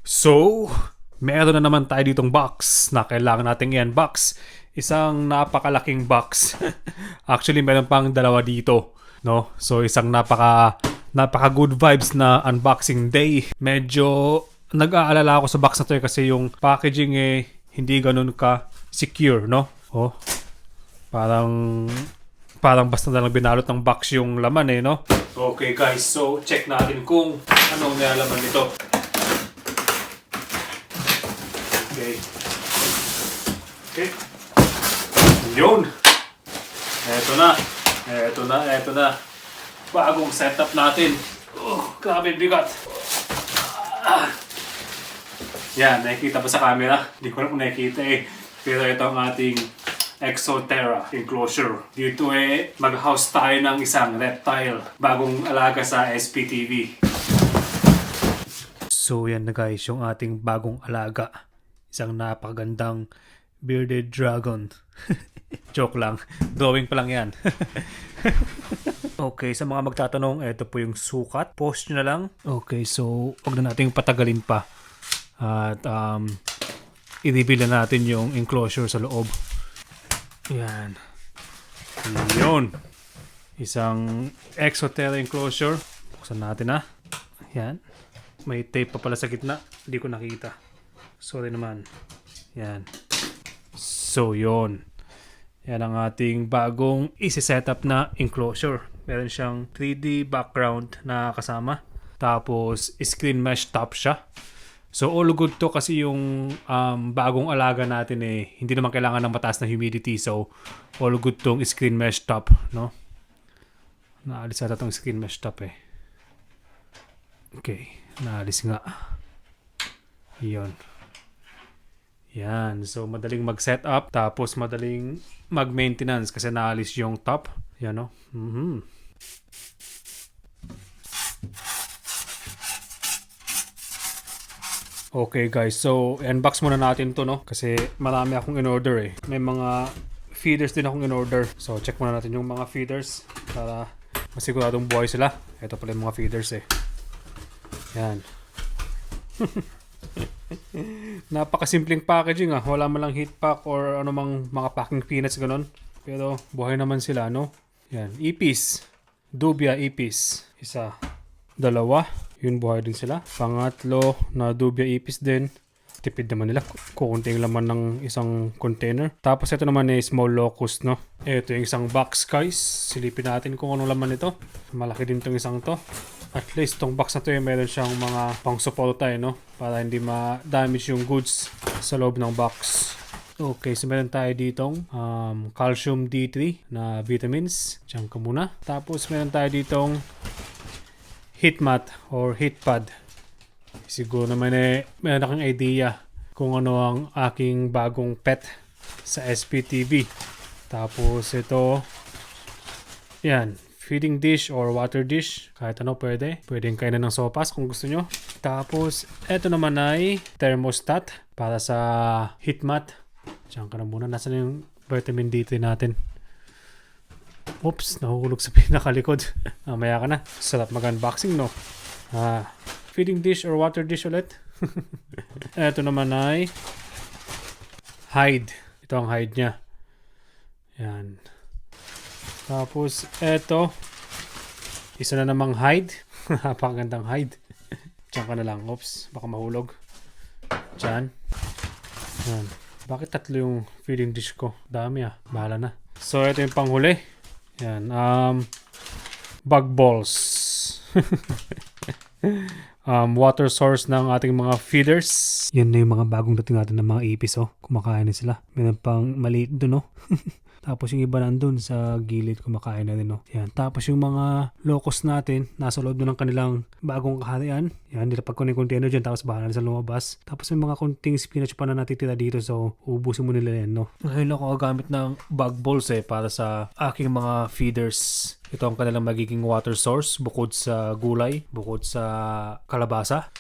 So, meron na naman tayo ditong box na kailangan nating i-unbox. Isang napakalaking box. Actually, meron pang dalawa dito, no? So, isang napaka good vibes na unboxing day. Medyo nag-aalala ako sa box na to kasi yung packaging hindi ganun ka secure, no? Oh, parang basta na lang binalot ng box yung laman no? Okay guys, so check natin kung anong nilalaman nito. Okay. Yun. Eto na. Bagong setup natin. Grabe bigat. Yan, nakikita ba sa camera? Hindi ko na kung nakikita Pero ito ang ating Exoterra enclosure. Dito mag-house tayo ng isang reptile. Bagong alaga sa SPTV. So yan na guys, yung ating bagong alaga. Isang napakagandang bearded dragon. Joke lang. Drawing pa lang yan. Okay, sa mga magtatanong, ito po yung sukat. Post nyo na lang. Okay, so huwag na natin patagalin pa. At i-reveal na natin yung enclosure sa loob. Yan. Yun. Isang Exoterra enclosure. Buksan natin Yan. May tape pa pala sa gitna. Hindi ko nakita. Sorry naman. Yan. So, yun. Yan ang ating bagong isi-setup na enclosure. Meron siyang 3D background na kasama. Tapos, screen mesh top siya. So, all good to kasi yung bagong alaga natin hindi naman kailangan ng mataas na humidity. So, all good tong screen mesh top, no? Naalis ata tong screen mesh top Okay, naalis nga. Yun. Yan. So, madaling mag-set up. Tapos, madaling mag-maintenance kasi naalis yung top. Yan, no? Okay, guys. So, unbox muna natin to, no? Kasi marami akong in-order May mga feeders din akong in-order. So, check muna natin yung mga feeders para masiguradong buhay sila. Ito pala yung mga feeders Yan. Napakasimpleng packaging Wala man lang heat pack or anumang mga packing peanuts ganun. Pero buhay naman sila, no? Yan. Ipis. Dubia ipis. Isa. Dalawa. Yun, buhay din sila. Pangatlo na Dubia ipis din. Tipid naman nila. Kukunting laman ng isang container. Tapos ito naman small locust, no? Ito yung isang box, guys. Silipin natin kung anong laman ito. Malaki din tong isang to. At least tong box na to meron siyang mga pang-suporta no? Para hindi ma-damage yung goods sa loob ng box. Okay, so meron tayo ditong calcium D3 na vitamins. Diyan ka muna. Tapos meron tayo ditong heat mat or heat pad. Siguro naman meron akong idea kung ano ang aking bagong pet sa SPTV. Tapos ito, yan, feeding dish or water dish. Kahit ano pwede. Pwedeng kainan ng sopas kung gusto nyo. Tapos, ito naman ay thermostat para sa heat mat. Diyan ka na muna. Nasaan yung vitamin D3 natin? Oops, nahuhulog sa pinakalikod. Mamaya ka na. Sarap mag-unboxing, no? Feeding dish or water dish ulit. Ito naman ay hide. Ito ang hide niya. Yan. Tapos, eto. Isa na namang hide. Napakagandang hide. Diyan ka na lang. Oops, baka mahulog. Diyan. Yan. Bakit tatlo yung feeding dish ko? Dami Bahala na. So, ito yung panghuli. Yan. Bug balls. Water source ng ating mga feeders. Yan na yung mga bagong dating natin ng mga ipis. Kumakain na sila. Meron pang maliit dun Tapos yung iba nandun sa gilid kumakain na rin Yan. Tapos yung mga locust natin nasa loob ng kanilang bagong kaharian. Yan, nilapag ko na yung container dyan tapos bahala na sa lumabas. Tapos may mga kunting spinach pa na natitira dito so ubusin mo nila yan Ngayon ako gagamit ng bug balls para sa aking mga feeders. Ito ang kanilang magiging water source bukod sa gulay, bukod sa kalabasa.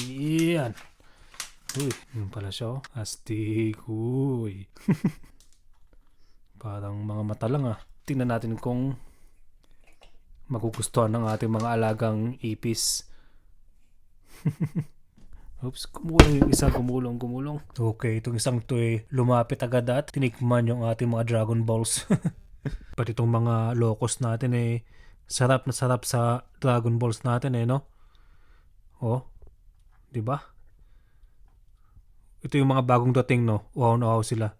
Yan. Uy, yun pala siya Astig. Uy. Parang mga mata lang Tingnan natin kung magugustuhan ng ating mga alagang ipis Oops, kumulong yung isa, gumulong. Okay, itong isang to lumapit agad at tinikman yung ating mga Dragon Balls. Pati itong mga locos natin sarap na sarap sa Dragon Balls natin no? Oh, di ba? Ito yung mga bagong dating no, wow na wow sila.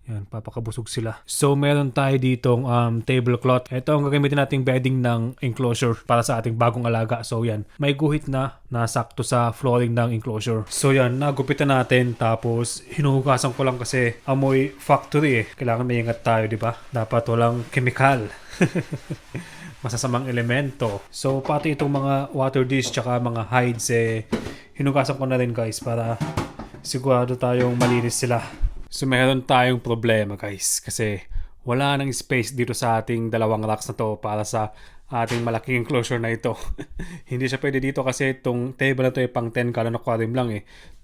Yan, papakabusog sila. So, meron tayo ditong tablecloth. Ito ang gagamitin nating bedding ng enclosure para sa ating bagong alaga. So, yan. May guhit na nasakto sa flooring ng enclosure. So, yan. Nagupitan natin. Tapos, hinuhugasan ko lang kasi amoy factory Kailangan may ingat tayo, di ba? Dapat walang chemical. Masasamang elemento. So, pati itong mga water dish tsaka mga hides hinugasan ko na rin guys para sigurado tayong malinis sila. So meron tayong problema guys kasi wala nang space dito sa ating dalawang racks na to para sa ating malaking enclosure na ito. Hindi siya pwede dito kasi itong table na to pang 10 gallon aquarium lang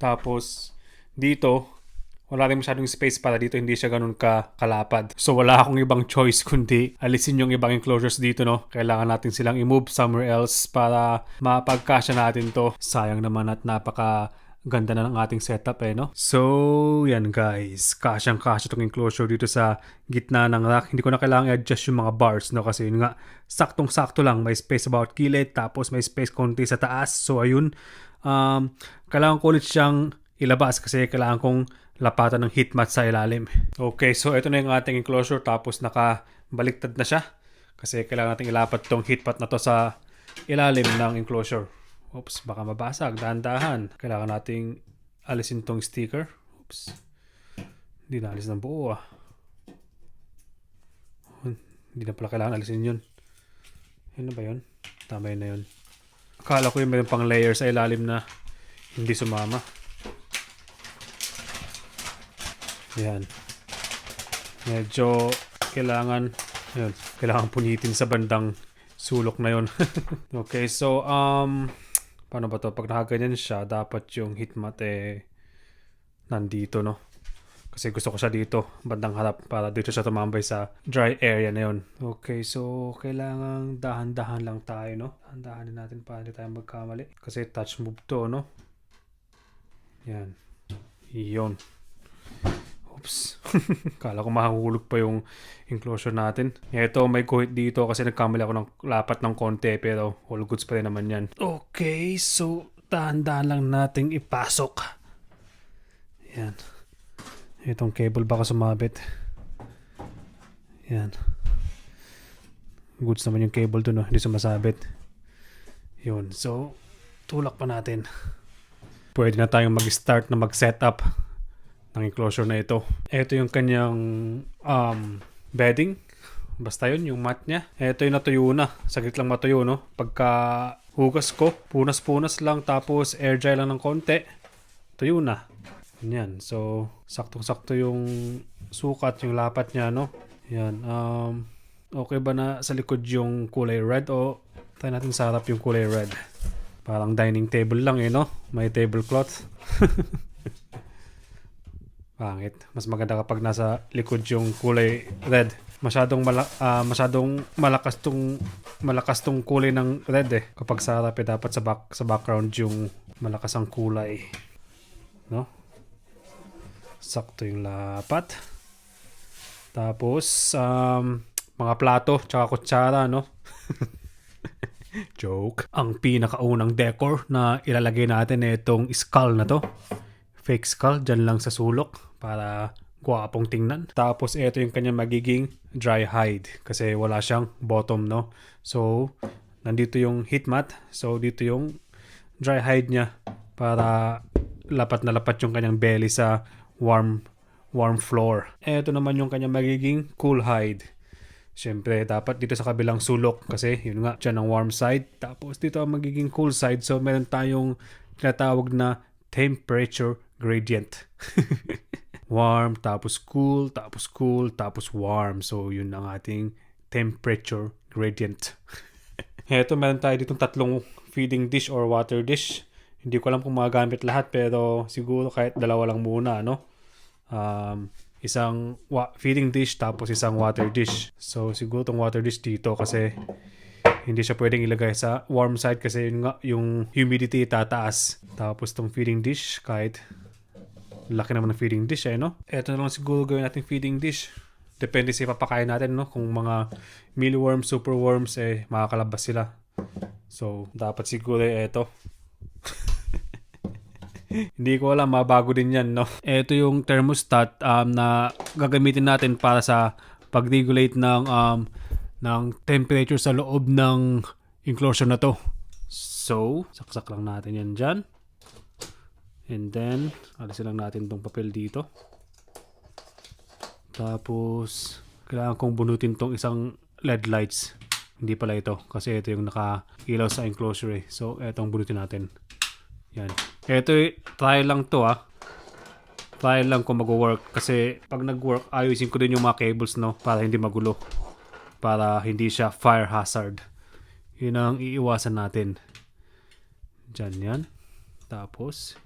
Tapos dito wala rin masyadong space para dito, hindi siya ganun kalapad. So wala akong ibang choice kundi alisin yung ibang enclosures dito no. Kailangan natin silang i-move somewhere else para mapagkasya natin to. Sayang naman at napaka ganda na ng ating setup no. So yan guys, kasyang-kasya itong enclosure dito sa gitna ng rack. Hindi ko na kailangan i-adjust yung mga bars no kasi yun nga saktong-sakto lang. May space about kilid tapos may space konti sa taas. So ayun, kailangan ko ulit siyang ilabas kasi kailangan kong lapatan ng heat mat sa ilalim. Okay, so ito na yung ating enclosure tapos nakabaliktad na siya kasi kailangan natin ilapat tong heat mat na to sa ilalim ng enclosure. Oops, baka mabasag. Dahan-dahan. Kailangan nating alisin tong sticker. Oops. Hindi na alis ng buo Hindi na pala kailangan alisin yun. Ano ba yun? Tama yun na yun. Akala ko yung mayroon pang layer sa ilalim na hindi sumama. Yan. Medyo kailangan punitin sa bandang sulok na yun. Okay, so paano ba to? Pag nakaganyan siya, dapat yung heat mat nandito no. Kasi gusto ko siya dito, bandang harap para dito siya tumambay sa dry area na yun. Okay, so kailangan dahan-dahan lang tayo no. Dahan-dahanin natin para hindi tayo magkamali. Kasi touch move to no. Yan. Iyon. Oops. Kala ko mahulog pa yung enclosure natin. Ito, may guhit dito kasi nagkamali ako ng lapat ng konti pero all goods pa rin naman yan. Okay, so dahan-dahan lang nating ipasok. Yan. Itong cable baka sumabit. Yan. Goods naman yung cable dun no, hindi sumasabit. Yun, so tulak pa natin. Pwede na tayong mag-start na mag-setup ng enclosure na ito. Ito yung kanyang bedding. Basta yun, yung mat niya. Ito yung natuyo na. Saglit lang matuyo, no? Pagka hugas ko, punas-punas lang, tapos air dry lang ng konti, tuyo na. Yan. So, saktong-sakto yung sukat, yung lapat niya, no? Yan. Okay ba na sa likod yung kulay red o tayo natin sa harap yung kulay red? Parang dining table lang no? May tablecloth. Pangit. Mas maganda kapag nasa likod yung kulay red. Masyadong malakas tong kulay ng red Kapag sa harap dapat sa background yung malakas ang kulay. No? Sakto yung lapat. Tapos mga plato tsaka kutsara no. Joke. Ang pinakaunang decor na ilalagay natin itong skull na to. Fake skull dyan lang sa sulok para gwapong tingnan. Tapos ito yung kanya magiging dry hide kasi wala siyang bottom no. So nandito yung heat mat. So dito yung dry hide niya para lapat na lapat yung kanyang belly sa warm floor. Ito naman yung kanya magiging cool hide. Siyempre, dapat dito sa kabilang sulok kasi yun nga, dyan ang warm side. Tapos dito ang magiging cool side. So, meron tayong tinatawag na temperature gradient. Warm, tapos cool, tapos warm. So, yun ang ating temperature gradient. Ito, meron tayo ditong tatlong feeding dish or water dish. Hindi ko alam kung magagamit lahat pero siguro kahit dalawa lang muna, no? Isang feeding dish tapos isang water dish. So siguro tong water dish dito kasi Hindi siya pwedeng ilagay sa warm side kasi yun nga, yung humidity tataas. Tapos tong feeding dish, kahit laki naman ng feeding dish no? Ito na lang siguro gawin natin feeding dish. Depende sa ipapakain natin, no? Kung mga mealworms, superworms, makakalabas sila. So, dapat siguro ito. Hindi ko alam, mabago din yan, no? Ito yung thermostat na gagamitin natin para sa pag-regulate ng temperature sa loob ng enclosure na to. So, saksak lang natin yan dyan. And then, alisin lang natin tong papel dito. Tapos, kailangan kong bunutin tong isang LED lights. Hindi pala ito, kasi ito yung naka-ilaw sa enclosure So, etong bunutin natin. Yan. Ito, try lang to Try lang kung mag-work. Kasi pag nag-work, ayusin ko din yung mga cables, no? Para hindi magulo. Para hindi siya fire hazard. Yun ang iiwasan natin. Diyan yan. Tapos,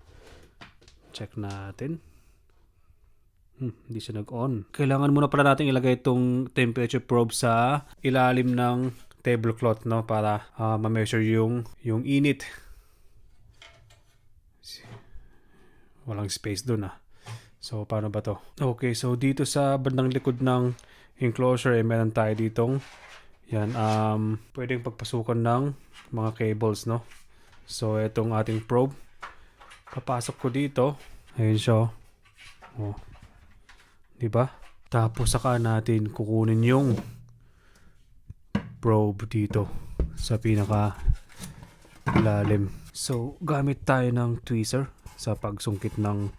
check natin. Hindi siya nag-on. Kailangan muna pala natin ilagay itong temperature probe sa ilalim ng tablecloth, no? Para ma-measure yung init. Walang space dun So, paano ba to? Okay, so dito sa bandang likod ng enclosure, meron tayo ditong yan, pwedeng pagpasukan ng mga cables, no? So, itong ating probe. Papasok ko dito. Ayun siya. Oh. Diba? Tapos saka natin kukunin yung probe dito sa pinaka ilalim. So, gamit tayo ng tweezer sa pagsungkit ng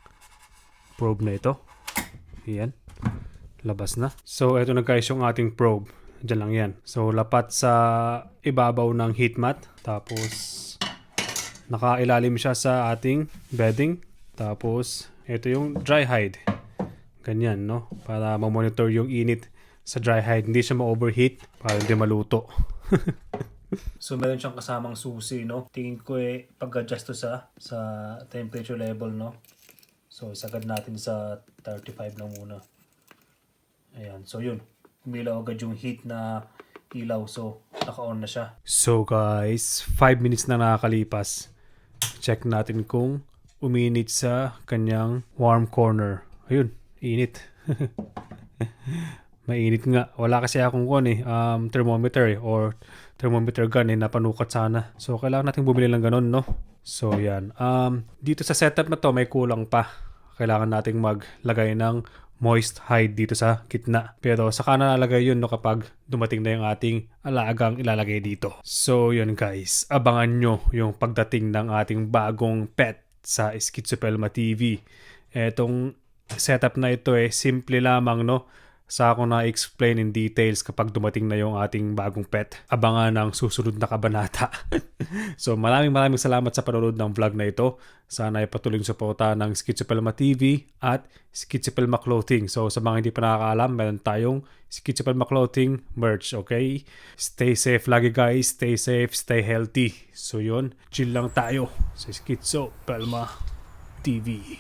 probe na ito. Ayan. Labas na. So, ito na guys yung ating probe. Diyan lang yan. So, lapat sa ibabaw ng heat mat. Tapos, nakailalim siya sa ating bedding. Tapos, ito yung dry hide. Ganyan, no? Para ma-monitor yung init sa dry hide. Hindi siya ma-overheat para hindi maluto. So, meron siyang kasamang susi, no? Tingin ko pag-adjust to sa temperature level, no? So, isagad natin sa 35 lang muna. Ayan. So, yun. Umilaw agad yung heat na ilaw. So, naka-on na siya. So, guys, 5 minutes na nakakalipas. Check natin kung uminit sa kanyang warm corner. Ayun. Init. Mainit nga. Wala kasi akong thermometer or thermometer gun napanukat sana. So, kailangan natin bumili ng ganun, no? So, yan. Dito sa setup na to, may kulang pa. Kailangan nating maglagay ng moist hide dito sa gitna. Pero saka nalalagay yun, no, kapag dumating na yung ating alagang ilalagay dito. So, yun guys. Abangan nyo yung pagdating ng ating bagong pet sa Schizopelma TV. Etong setup na ito simple lamang, no? Sa ako na explain in details kapag dumating na yung ating bagong pet. Abangan ang susunod na kabanata. So maraming salamat sa panonood ng vlog na ito. Sana ay patuloy suporta ng Schizopelma TV at Schizopelma Clothing. So sa mga hindi pa nakakaalam, meron tayong Schizopelma Clothing merch, okay? Stay safe lagi guys. Stay safe, stay healthy. So yun, chill lang tayo sa Schizopelma TV.